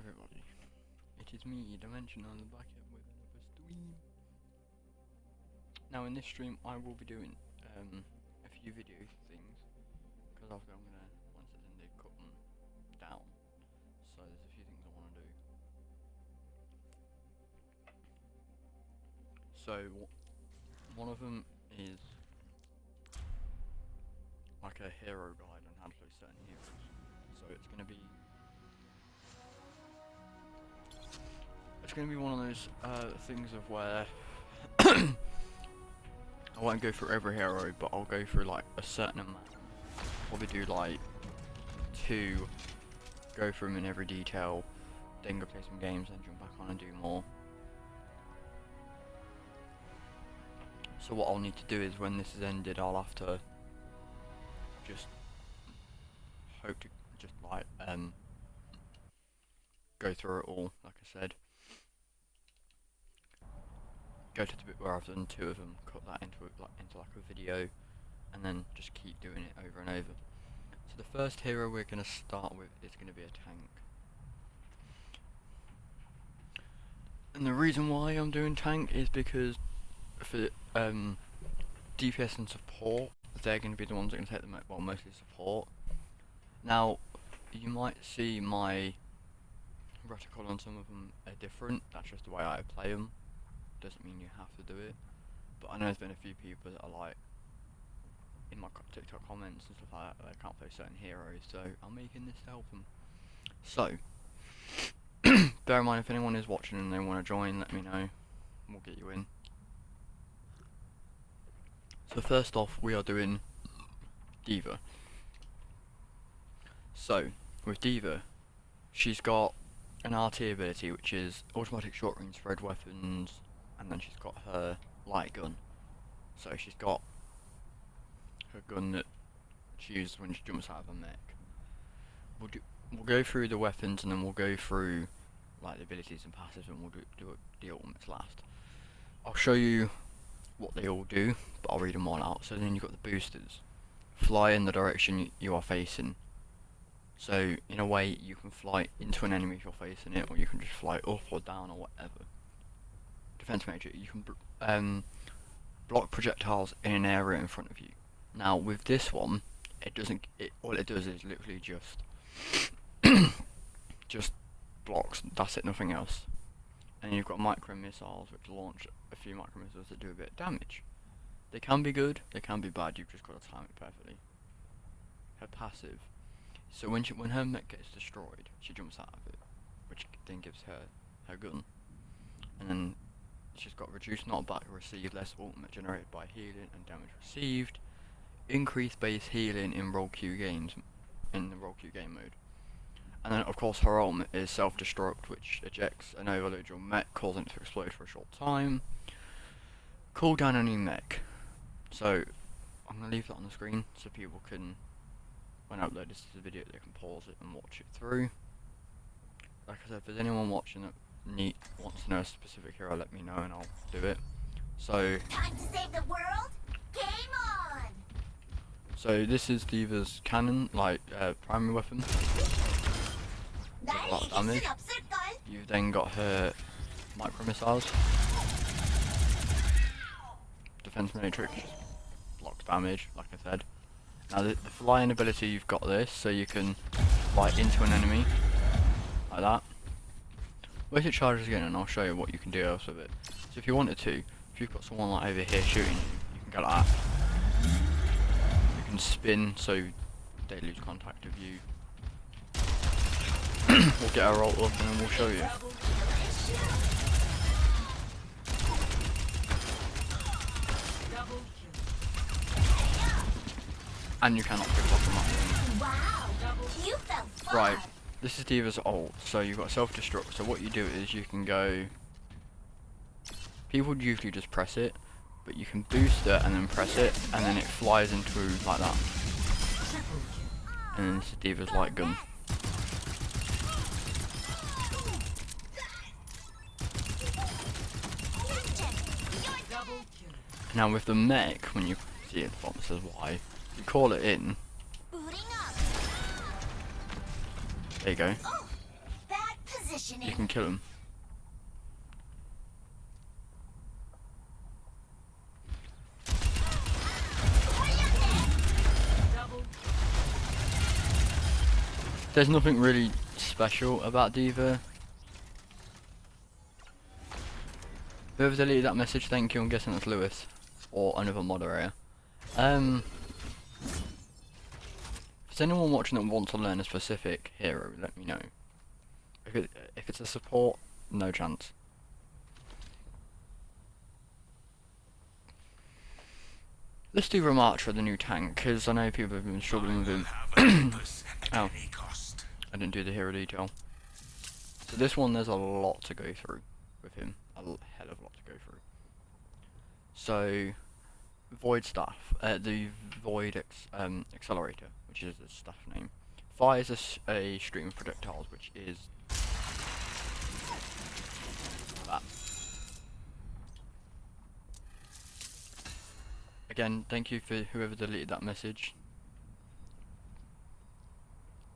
Hello everybody, it is me, Dimension, on the back here with another stream. Now in this stream I will be doing a few video things, because obviously I'm going to, once it's ended, cut them down. So there's a few things I want to do. So one of them is like a hero guide on how to play certain heroes. So it's going to be one of those things of where I won't go through every hero, but I'll go through like a certain amount. Probably do like 2, go through them in every detail, then go play some games, then jump back on and do more. So what I'll need to do is when this is ended, I'll have to just hope to just like go through it all, like I said. Go to the bit where I've done 2 of them, cut that into like a video, and then just keep doing it over and over. So the first hero we're going to start with is going to be a tank. And the reason why I'm doing tank is because for DPS and support, they're going to be the ones that are going to take the most, well, mostly support. Now, you might see my reticle on some of them are different, that's just the way I play them. Doesn't mean you have to do it, but I know there's been a few people that are like in my TikTok comments and stuff like that, they can't play certain heroes, so I'm making this to help them. So bear in mind, if anyone is watching and they want to join, let me know, we'll get you in. So first off, we are doing D.Va. So with D.Va, she's got an RT ability, which is automatic short range spread weapons, and then she's got her light gun. So she's got her gun that she uses when she jumps out of a mech. We'll go through the weapons, and then we'll go through like the abilities and passives, and we'll do the ultimates last. I'll show you what they all do, but I'll read them all out. So then you've got the boosters. Fly in the direction you are facing. So in a way you can fly into an enemy if you're facing it, or you can just fly up or down or whatever. Defense major, you can block projectiles in an area in front of you. Now with this one, all it does is literally just blocks. That's it, nothing else. And you've got micro missiles, which launch a few micro missiles that do a bit of damage. They can be good, they can be bad. You've just got to time it perfectly. Her passive. So when her mech gets destroyed, she jumps out of it, which then gives her her gun. And then she's got reduced knockback, receive less ultimate generated by healing and damage received, increased base healing in role queue games, in the role queue game mode. And then of course her ultimate is self-destruct, which ejects an overload your mech, causing it to explode for a short time. Cooldown on your mech. So I'm going to leave that on the screen so people can, when I upload this to the video, they can pause it and watch it through. Like I said, if there's anyone watching that wants to know a specific hero, let me know and I'll do it. So time to save the world. Game on. So this is D.Va's cannon, like primary weapon. Does a lot of damage. You've then got her micro missiles. Defense matrix blocks damage, like I said. Now the flying ability, you've got this, so you can fly into an enemy like that. Wait till it charges again, and I'll show you what you can do else with it. So if you wanted to, if you've got someone like over here shooting you can go like that. You can spin so they lose contact with you. We'll get our roll up and then we'll show you. And you cannot pick up the map. Wow. Right, this is D.Va's ult, so you've got self-destruct, so what you do is you can go, people usually just press it, but you can boost it and then press it, and then it flies into like that. And then this is D.Va's light gun. Now with the mech, when you see it at the bottom, it says Y, you call it in. There you go. you can kill him. There's nothing really special about D.Va. Whoever deleted that message, thank you. I'm guessing that's Lewis or another moderator. If there's anyone watching that wants to learn a specific hero, let me know. If it's a support, no chance. Let's do Ramatra, the new tank, because I know people have been struggling with him. Oh, I didn't do the hero detail. So this one, there's a lot to go through with him. A hell of a lot to go through. So, Void Staff, the Void Accelerator, which is the staff name, fires a stream of projectiles, which is that. Again, thank you for whoever deleted that message.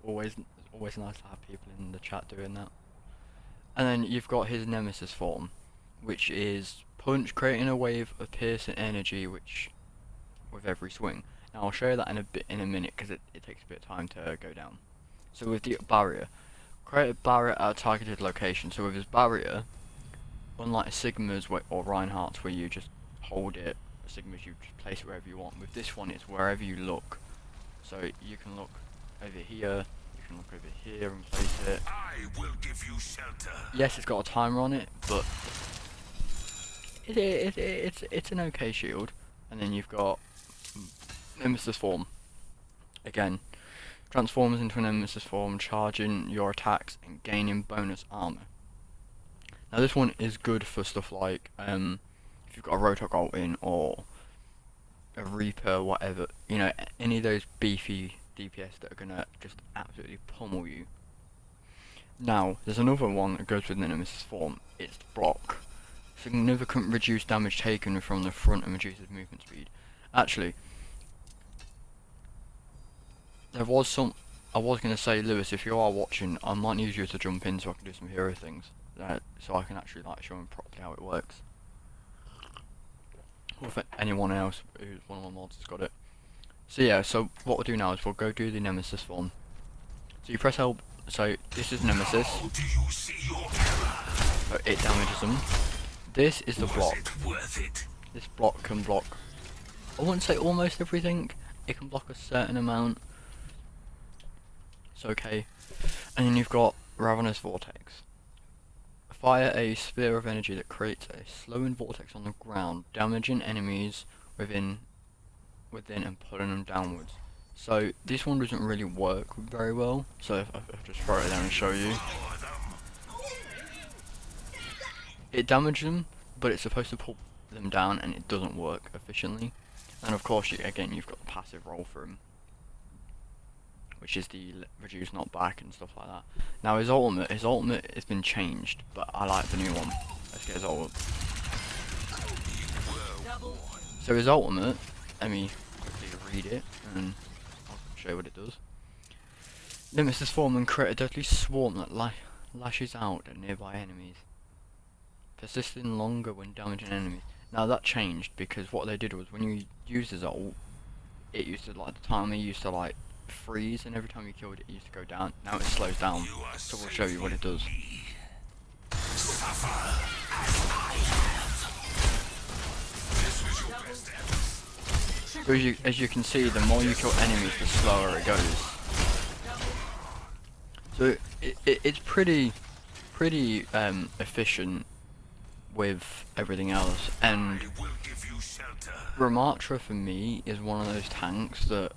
Always nice to have people in the chat doing that. And then you've got his Nemesis form, which is punch, creating a wave of piercing energy, which with every swing. Now I'll show you that in a minute, because it takes a bit of time to go down. So with the barrier, create a barrier at a targeted location. So with his barrier, unlike Sigma's or Reinhardt's, where you just hold it, Sigma's you just place it wherever you want. With this one, it's wherever you look. So you can look over here. You can look over here and place it. I will give you shelter. Yes, it's got a timer on it, but it's an okay shield. And then you've got Nemesis form. Again, transforms into an Nemesis form, charging your attacks and gaining bonus armor. Now this one is good for stuff like if you've got a Rotok ult in, or a Reaper, whatever, you know, any of those beefy DPS that are gonna just absolutely pummel you. Now, there's another one that goes with the Nemesis form. It's block. Significant reduced damage taken from the front and reduces movement speed. Actually, there was some. I was gonna say, Lewis, if you are watching, I might need you to jump in so I can do some hero things, so I can actually like show him properly how it works. Or if anyone else who's one of my mods has got it. So yeah, so what we'll do now is we'll go do the Nemesis form. So you press L. So this is Nemesis. So it damages them. This is the block. This block can block, I wouldn't say almost everything. It can block a certain amount. It's okay. And then you've got Ravenous Vortex. Fire a sphere of energy that creates a slowing vortex on the ground, damaging enemies within and pulling them downwards. So this one doesn't really work very well, so if I just throw it down and show you. It damages them, but it's supposed to pull them down, and it doesn't work efficiently. And of course, again, you've got the passive roll for him, which is the reduce knockback and stuff like that. Now his ultimate has been changed, but I like the new one. Let's get his ultimate. So his ultimate, let me quickly read it, and I'll show you what it does. Nemesis form and create a deadly swarm that lashes out at nearby enemies, persisting longer when damaging enemies. Now that changed, because what they did was when you used his ult, it used to, like, the timer used to like freeze, and every time you killed it, it used to go down. Now it slows down, so we'll show you what it does. So as you can see, the more you kill enemies, the slower it goes. So it's pretty efficient with everything else. And Ramatra for me is one of those tanks that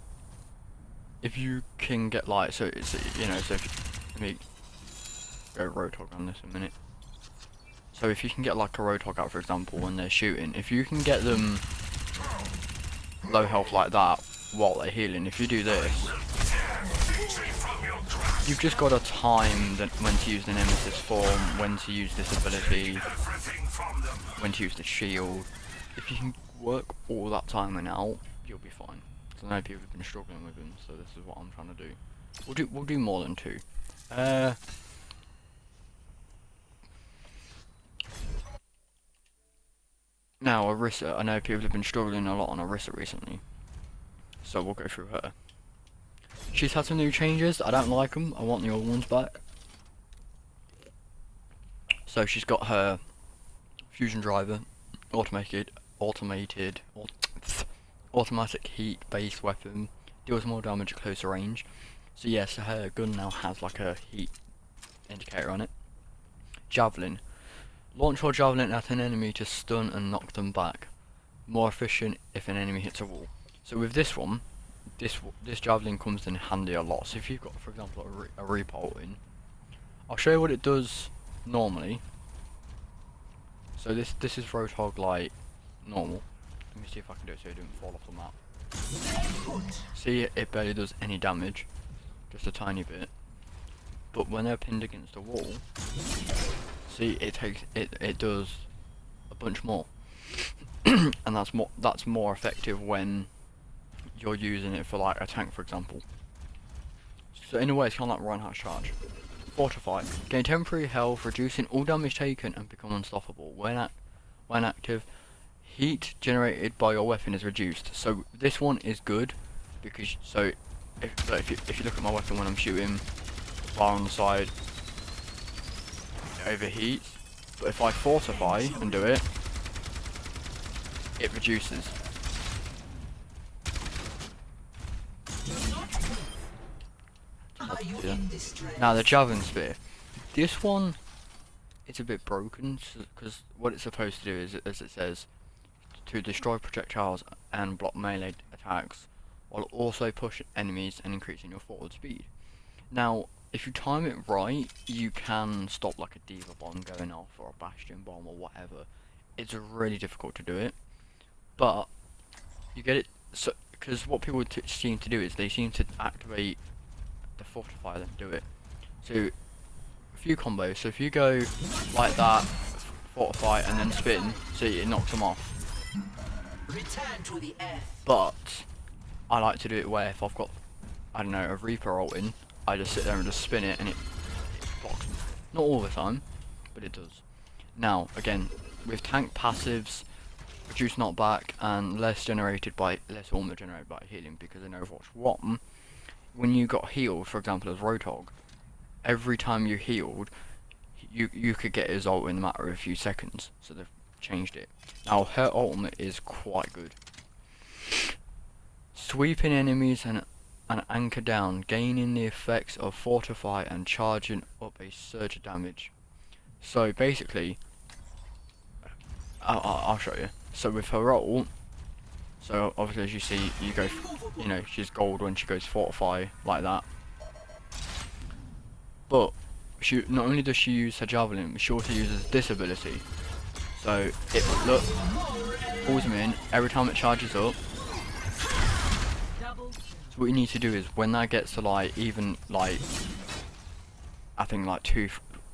if you can get, like, so it's, you know, so if, let me go Roadhog on this a minute. So if you can get like a Roadhog out, for example, when they're shooting, if you can get them low health like that while they're healing, if you do this, you've just got to time when to use the Nemesis form, when to use this ability, when to use the shield. If you can work all that timing out, you'll be fine. So I know people have been struggling with him, so this is what I'm trying to do. We'll do more than two. Now, Orisa, I know people have been struggling a lot on Orisa recently, so we'll go through her. She's had some new changes. I don't like them. I want the old ones back. So she's got her fusion driver, automatic heat-based weapon, deals more damage at closer range. So yes, her gun now has like a heat indicator on it. Javelin. Launch your javelin at an enemy to stun and knock them back. More efficient if an enemy hits a wall. So with this one, this javelin comes in handy a lot. So if you've got, for example, a repulse in, I'll show you what it does normally. So this is Roadhog like normal. Let me see if I can do it so it doesn't fall off the map. See, it barely does any damage, just a tiny bit. But when they're pinned against a wall, see, it does a bunch more, and that's more effective when you're using it for like a tank, for example. So in a way, it's kind of like Reinhardt's charge. Fortify. Gain temporary health, reducing all damage taken and become unstoppable. When active, heat generated by your weapon is reduced. So this one is good because if you look at my weapon when I'm shooting, bar on the side, it overheats. But if I fortify and do it, it reduces. Yeah. Now the javelin spear. This one, it's a bit broken because what it's supposed to do is, as it says, to destroy projectiles and block melee attacks, while also push enemies and increasing your forward speed. Now, if you time it right, you can stop like a diva bomb going off or a bastion bomb or whatever. It's really difficult to do it, but you get it. So, because what people seem to do is they seem to activate the fortify then do it. So a few combos. So if you go like that, fortify and then spin, see, it knocks them off. Return to the earth. But I like to do it where if I've got, I don't know, a Reaper ult in, I just sit there and just spin it and it blocks them. Not all the time, but it does. Now again, with tank passives, reduce knockback and less armor generated by healing, because in Overwatch 1, when you got healed, for example as Roadhog, every time you healed, you could get his ult in a matter of a few seconds, so they've changed it. Now her ultimate is quite good. Sweeping enemies and anchor down, gaining the effects of fortify and charging up a surge of damage. So basically, I'll show you. So with her ult, so obviously as you see, you go, you know, she's gold when she goes fortify like that. But she not only does she use her javelin, but she also uses this ability. So it look pulls them in every time it charges up. So what you need to do is when that gets to like even like I think like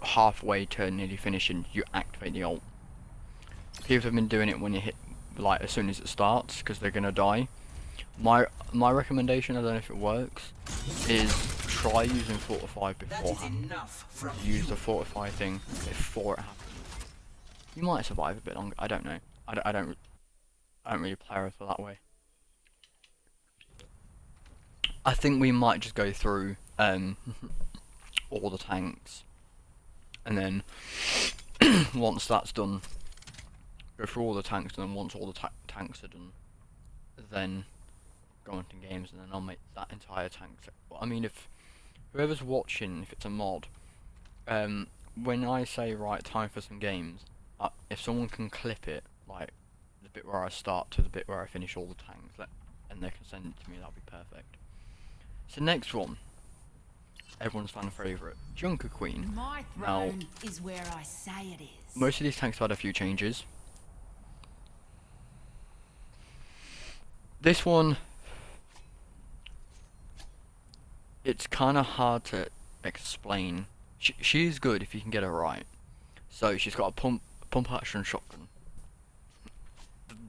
halfway to nearly finishing, you activate the ult. People have been doing it when you hit like as soon as it starts because they're gonna die. My recommendation, I don't know if it works, is try using fortify beforehand. Use the fortify thing before it happens. You might survive a bit longer. I don't know. I don't really play her that way. I think we might just go through all the tanks, and then once that's done, go through all the tanks, and then once all the tanks are done, then go into games, and then I'll make that entire tank set. Well, I mean, if whoever's watching, if it's a mod, when I say right time for some games, if someone can clip it, like the bit where I start to the bit where I finish all the tanks, and they can send it to me, that'll be perfect. So next one, everyone's fan favourite, Junker Queen. My throne is where I say it is. Most of these tanks have had a few changes. This one, it's kind of hard to explain. She's good if you can get her right. So she's got a pump action shotgun.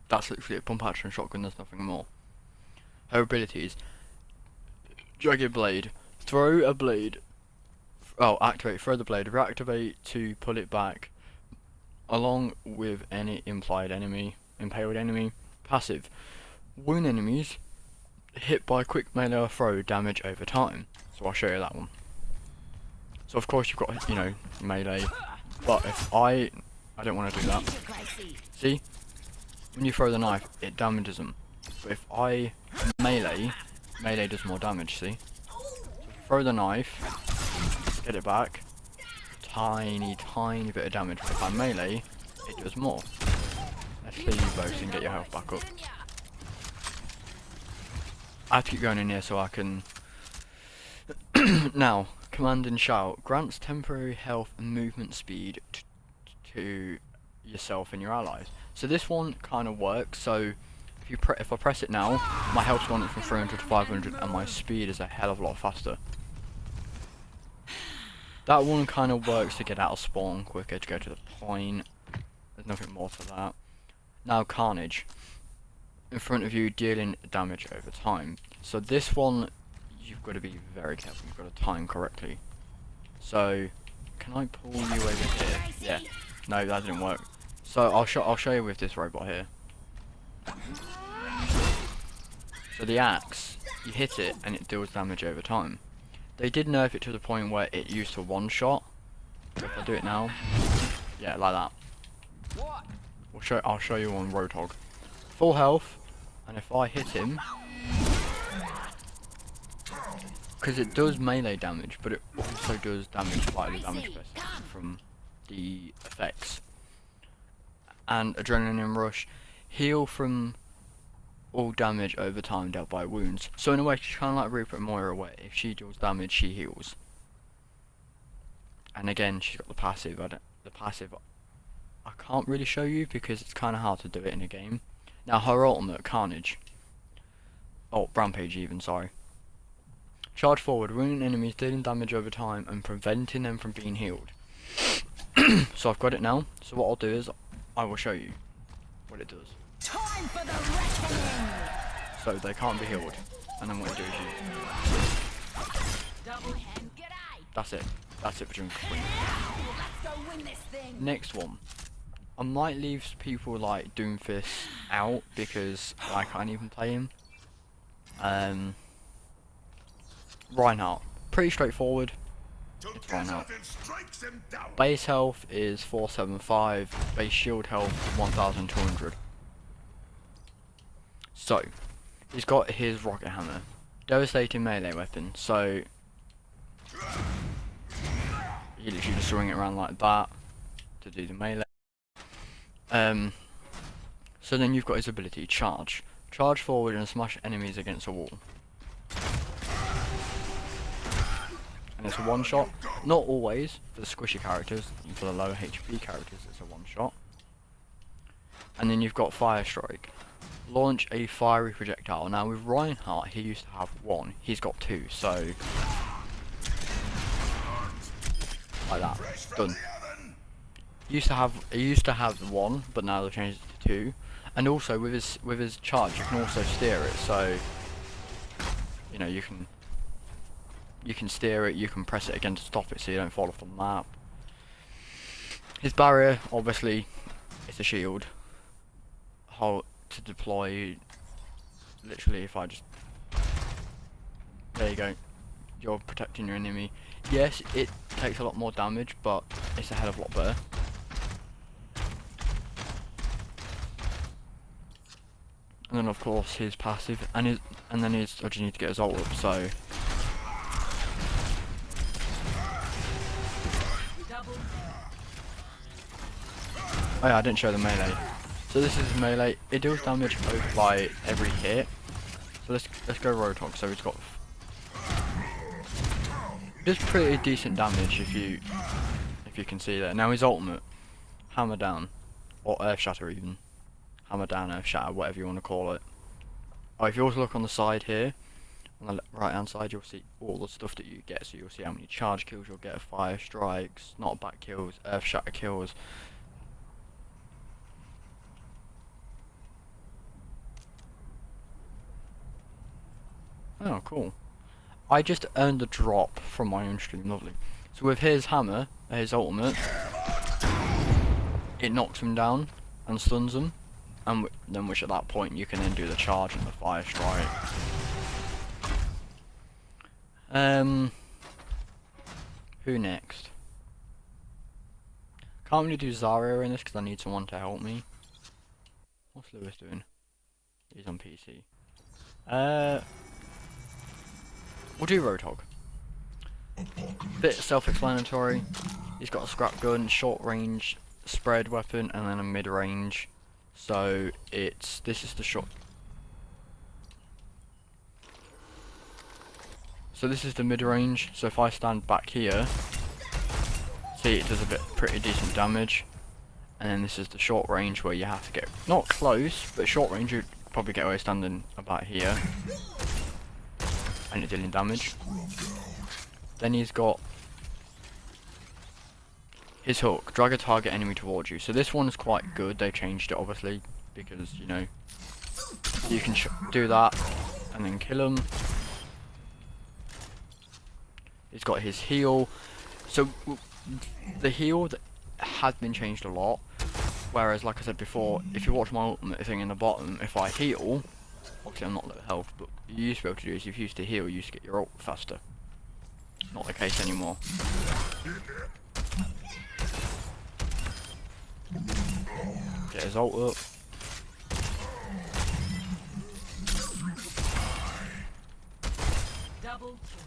That's literally a pump action shotgun, there's nothing more. Her abilities: Jagged Blade, throw a blade, activate, throw the blade, reactivate to pull it back, along with any implied enemy. impaled enemy. Passive, wound enemies hit by quick melee or throw damage over time. So I'll show you that one. So of course you've got, you know, melee, but if I don't want to do that. See, when you throw the knife, it damages them. But if I melee does more damage. See, so throw the knife, get it back, tiny bit of damage. But if I melee, it does more. Let's clear you both and get your health back up. I have to keep going in here so I can. Now, command and shout grants temporary health and movement speed to yourself and your allies. So this one kind of works. So if I press it now, my health's gone up from 300 to 500, and my speed is a hell of a lot faster. That one kind of works to get out of spawn quicker, to go to the point. There's nothing more to that. Now Carnage. In front of you, dealing damage over time. So this one, you've got to be very careful. You've got to time correctly. So, can I pull you over here? Yeah. No, that didn't work. So I'll show you with this robot here. So the axe, you hit it and it deals damage over time. They did nerf it to the point where it used to one shot. So if I do it now, yeah, like that. I'll show you on Roadhog. Full health, and if I hit him, because it does melee damage, but it also does slightly damage from the effects. And Adrenaline Rush, heal from all damage over time dealt by wounds. So in a way, she's kind of like Rupert Moira, where if she deals damage, she heals. And again, she's got the passive. I can't really show you because it's kind of hard to do it in a game. Now her ultimate, Carnage. Oh, Rampage even, sorry. Charge forward, wounding enemies, dealing damage over time and preventing them from being healed. So I've got it now. So what I'll do is, I will show you what it does. Time for the reckoning. So they can't be healed. And then what it does is That's it for Junk Queen. Next one. I might leave people like Doomfist out because I can't even play him. Reinhardt, pretty straightforward. It's Reinhardt. Base health is 475, base shield health 1200. So, he's got his rocket hammer, devastating melee weapon. So, you literally just swing it around like that to do the melee. So then you've got his ability, charge. Charge forward and smash enemies against a wall. And it's a one shot. Not always, for the squishy characters, and for the low HP characters it's a one shot. And then you've got Fire Strike. Launch a fiery projectile. Now with Reinhardt, he used to have one, he's got two, so like that. Done. He used to have one, but now they've changed it to two. And also with his charge, you can also steer it. So you know, you can steer it, you can press it again to stop it, so you don't fall off the map. His barrier, obviously, it's a shield. How to deploy? Literally, if I just, there you go. You're protecting your enemy. Yes, it takes a lot more damage, but it's a hell of a lot better. And then of course his passive, and then I just need to get his ult up. So oh yeah, I didn't show the melee. So this is melee. It deals damage by every hit. So let's go Roadhog. So he's got, does pretty decent damage if you can see that. Now his ultimate, hammer down, or earth shatter even. Hammer down, earth shatter, whatever you want to call it. Oh, if you also look on the side here, on the right hand side, you'll see all the stuff that you get. So you'll see how many charge kills you'll get, fire strikes, not back kills, earth shatter kills. Oh, cool. I just earned a drop from my own stream, lovely. So with his hammer, his ultimate, it knocks him down and stuns him. and then which at that point you can then do the charge and the fire strike. Who next? Can't really do Zarya in this because I need someone to help me. What's Lewis doing? He's on PC. We'll do Roadhog. Bit self-explanatory. He's got a scrap gun, short range spread weapon, and then a mid range. So this is the short. So this is the mid range. So if I stand back here, see it does pretty decent damage. And then this is the short range where you have to get not close, but short range you'd probably get away standing about here, and it dealing damage. Then he's got his hook, drag a target enemy towards you. So this one's quite good. They changed it obviously because you know you can do that and then kill him. He's got his heal. So the heal has been changed a lot. Whereas, like I said before, if you watch my ultimate thing in the bottom, if I heal, obviously I'm not low health, but you used to be able to do is if you used to heal, you used to get your ult faster. Not the case anymore. Get his ult up. Double kill.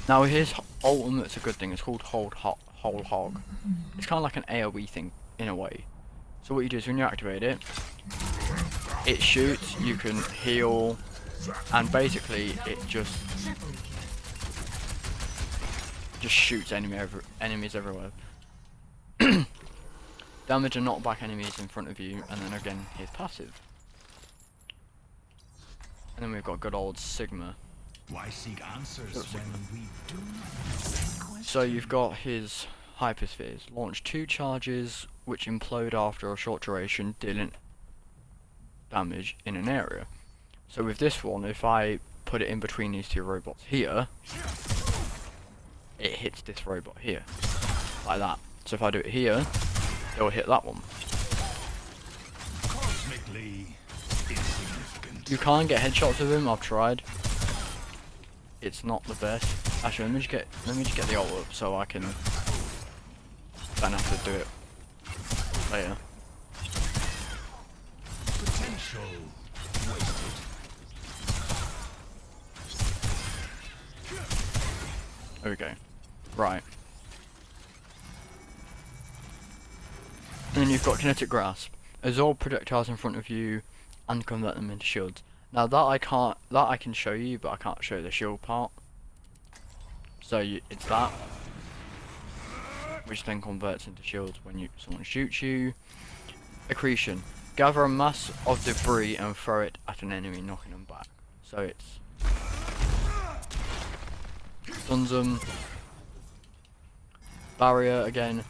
Now his ultimate's a good thing. It's called Whole Hog. It's kind of like an AoE thing in a way. So what you do is when you activate it, it shoots. You can heal, and basically it just shoots enemies everywhere. Damage and knock back enemies in front of you, and then again his passive. And then we've got good old Sigma. Why seek answers when we do? So you've got his hyperspheres. Launch 2 charges which implode after a short duration, dealing damage in an area. So with this one, if I put it in between these two robots here, it hits this robot here. Like that. So if I do it here, it will hit that one. Cosmically insignificant. You can't get headshots with him, I've tried. It's not the best. Actually, let me just get the ult up so I can don't have to do it later. Potential wasted. There we go. Right. And then you've got kinetic grasp. Absorb projectiles in front of you and convert them into shields. Now that I can show you, but I can't show the shield part. So it's that, which then converts into shields when someone shoots you. Accretion. Gather a mass of debris and throw it at an enemy, knocking them back. So it's stuns them. Barrier again.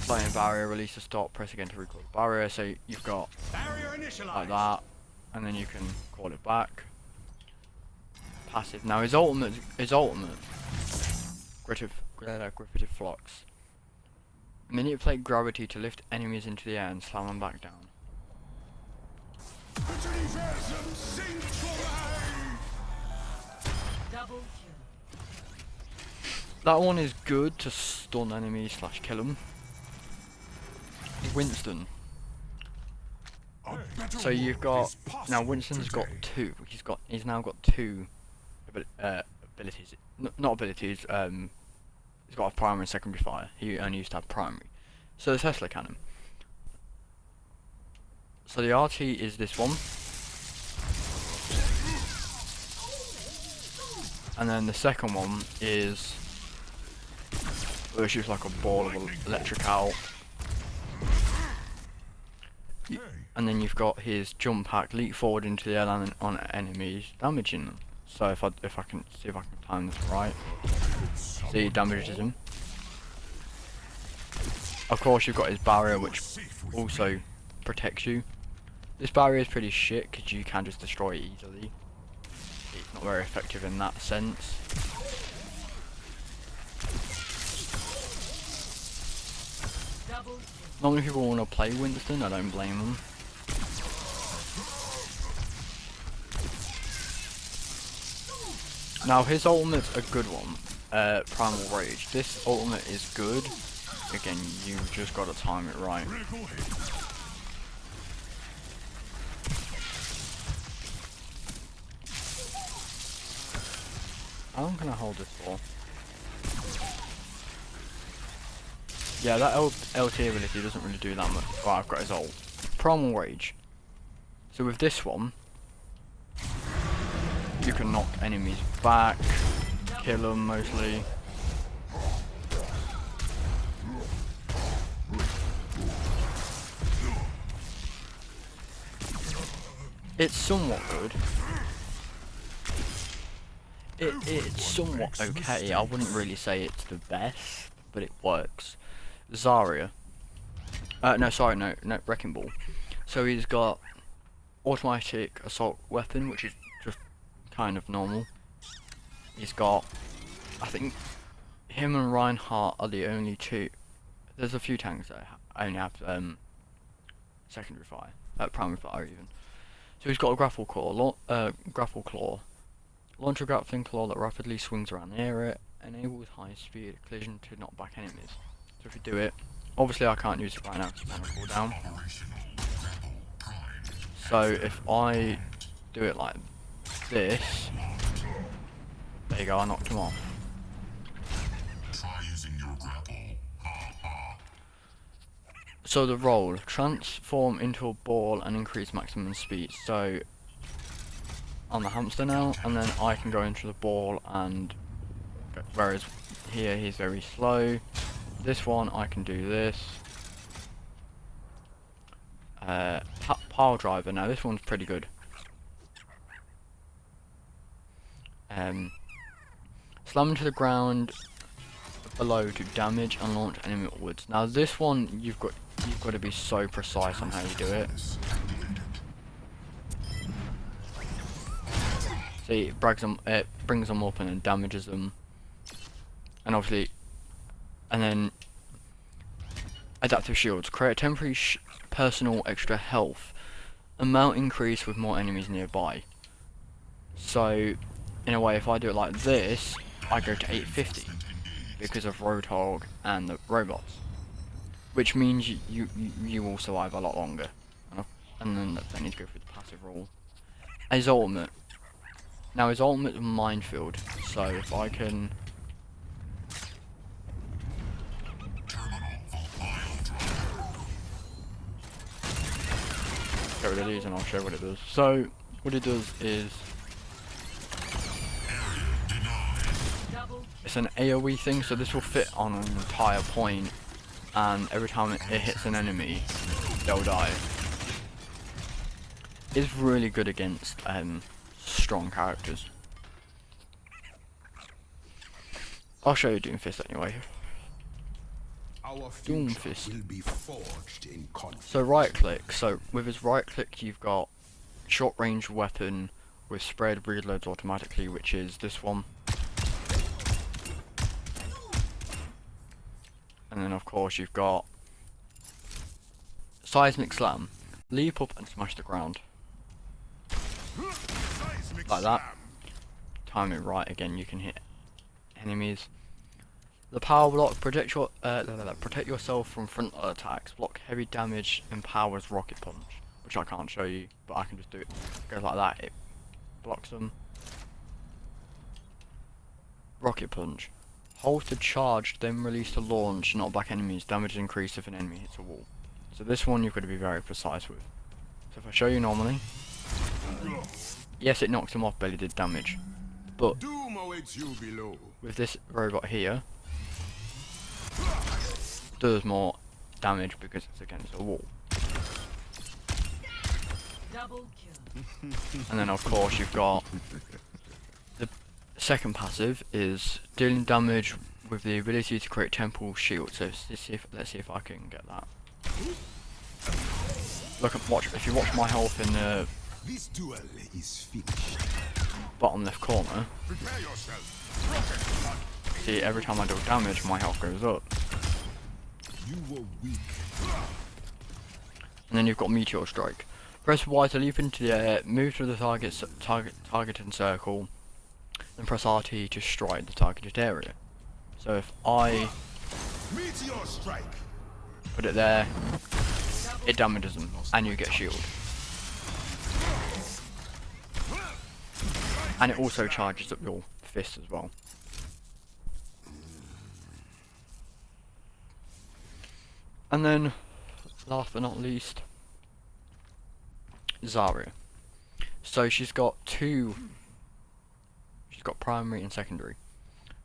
Flying barrier, release to stop, press again to recall the barrier. So you've got like that, and then you can call it back. Passive. Now his ultimate, Griffith Flux. Manipulate gravity to lift enemies into the air and slam them back down. Double kill. That one is good to stun enemies / kill them. Winston. So you've got now Winston's got 2. He's now got 2 abilities. Not abilities. He's got a primary and secondary fire. He only used to have primary. So the Tesla cannon. So the RT is this one. And then the second one is where it shoots like a ball of electric out. And then you've got his jump pack, leap forward into the air and on enemies, damaging them. So if I can see if I can time this right. See, it damages him. Of course you've got his barrier which also protects you. This barrier is pretty shit because you can just destroy it easily. It's not very effective in that sense. Double Not many people want to play Winston, I don't blame them. Now his ultimate's a good one, Primal Rage. This ultimate is good. Again, you just gotta time it right. How long can I hold this for? Yeah, that LT ability doesn't really do that much. Oh, I've got his ult. Primal Rage. So with this one, you can knock enemies back, kill them mostly. It's somewhat good. It's somewhat okay. I wouldn't really say it's the best, but it works. Zarya. No, Wrecking Ball. So he's got automatic assault weapon, which is just kind of normal. He's got, I think, him and Reinhardt are the only two. There's a few tanks that only have secondary fire, primary fire even. So he's got a grapple claw, launch a grappling claw that rapidly swings around the area, enables high speed collision to knock back enemies. So if you do it, obviously I can't use it right now because it's on a cooldown. So if I do it like this, there you go, I knocked him off. So the roll, transform into a ball and increase maximum speed. So on the hamster now, and then I can go into the ball, and whereas here he's very slow. This one I can do this. Pile driver. Now this one's pretty good. Slam into the ground below to damage and launch enemy upwards. Now this one you've got to be so precise on how you do it. See, it brings them up and then damages them, and obviously, and then adaptive shields create a temporary personal extra health, amount increase with more enemies nearby. So, in a way, if I do it like this, I go to 850 because of Roadhog and the robots, which means you will survive a lot longer. And then I need to go through the passive rule. His ultimate. Now his ultimate is minefield, so if I can get rid of these and I'll show what it does. So what it does is it's an AoE thing, so this will fit on an entire point, and every time it hits an enemy, they'll die. It's really good against strong characters. I'll show you Doomfist anyway. Our Doomfist. will be forged in conflict. So right click, so with his right click you've got short range weapon with spread reloads automatically, which is this one. And then of course you've got seismic slam, leap up and smash the ground. Like that. Time it right again, you can hit enemies. The power block, protect yourself from frontal attacks, block heavy damage, empowers rocket punch, which I can't show you, but I can just do it. It goes like that, it blocks them. Rocket punch. Hold to charge, then release to launch, knock back enemies, damage increase if an enemy hits a wall. So this one you've got to be very precise with. So if I show you normally, yes, it knocks him off, but it did damage. But Doom awaits you below. with this robot here, it does more damage because it's against a wall. double kill. And then of course you've got the second passive is dealing damage with the ability to create temple shield. So let's see if I can get that. If you watch my health in the This duel is finished. bottom left corner, Prepare yourself. see every time I do damage my health goes up. You were weak. And then you've got Meteor Strike. Press Y to leap into the air, move to the targeted circle, then press RT to strike the targeted area. So if I Meteor strike. put it there, it damages them, and you get shield. And it also charges up your fist as well. And then, last but not least, Zarya. So she's got primary and secondary.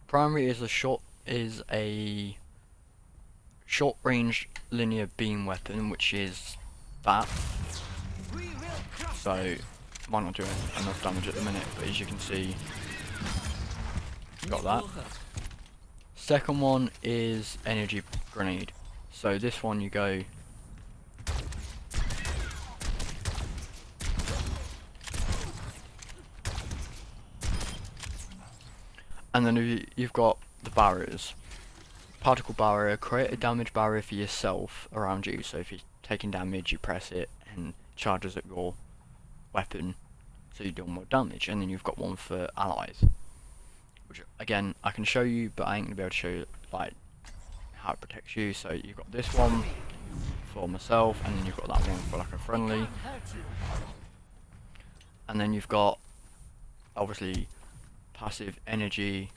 Primary is a short range linear beam weapon, which is that. So might not do enough damage at the minute, but as you can see, you got that. Second one is energy grenade. So this one you go and then you've got the barriers. Particle barrier, create a damage barrier for yourself around you. So if you're taking damage, you press it and charges up your weapon, so you do more damage. And then you've got one for allies, which again I can show you, but I ain't gonna be able to show you like how it protects you. So you've got this one for myself, and then you've got that one for like a friendly, and then you've got obviously passive energy.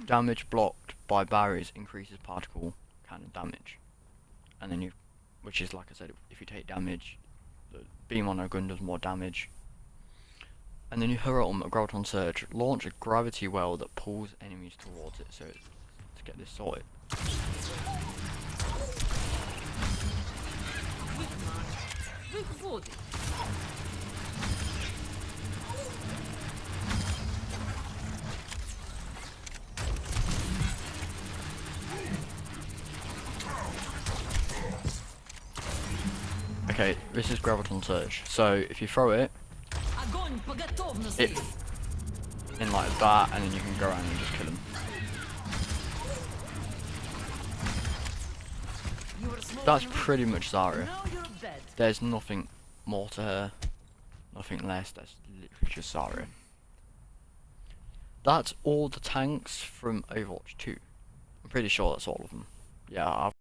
Damage blocked by barriers increases particle cannon damage, and then which is like I said, if you take damage, the beam on a gun does more damage. And then her ultimate Graviton Surge, launch a gravity well that pulls enemies towards it. So to get this sorted. Okay, this is Graviton Surge. So if you throw it in like that, and then you can go around and just kill them. That's pretty much Zarya. There's nothing more to her, nothing less. That's literally just Zarya. That's all the tanks from Overwatch 2. I'm pretty sure that's all of them. Yeah,